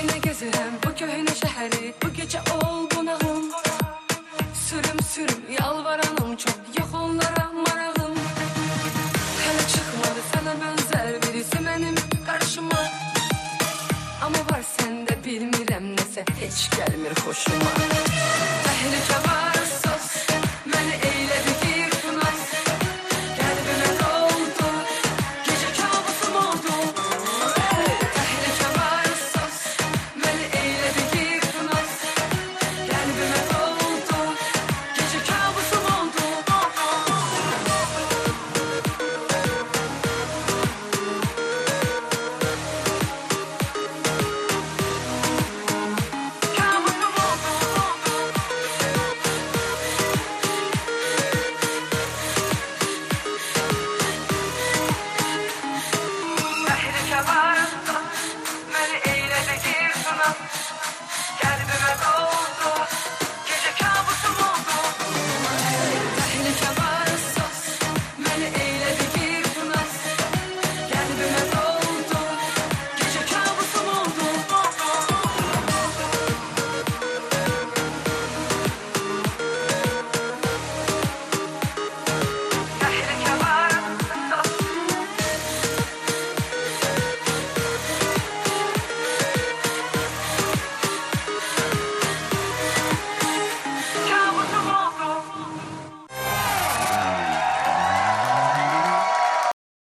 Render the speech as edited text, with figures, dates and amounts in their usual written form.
Yine gezerim bu köhne şehri, bu gece ol qonağım. Sürüm sürüm yalvaranım, çok yok onlara marağım. Hələ çıxmadı sana benzer birisi mənim qarşıma. Ama var səndə bilmirəm nəsə, heç gəlmir xoşuma. Təhlükə var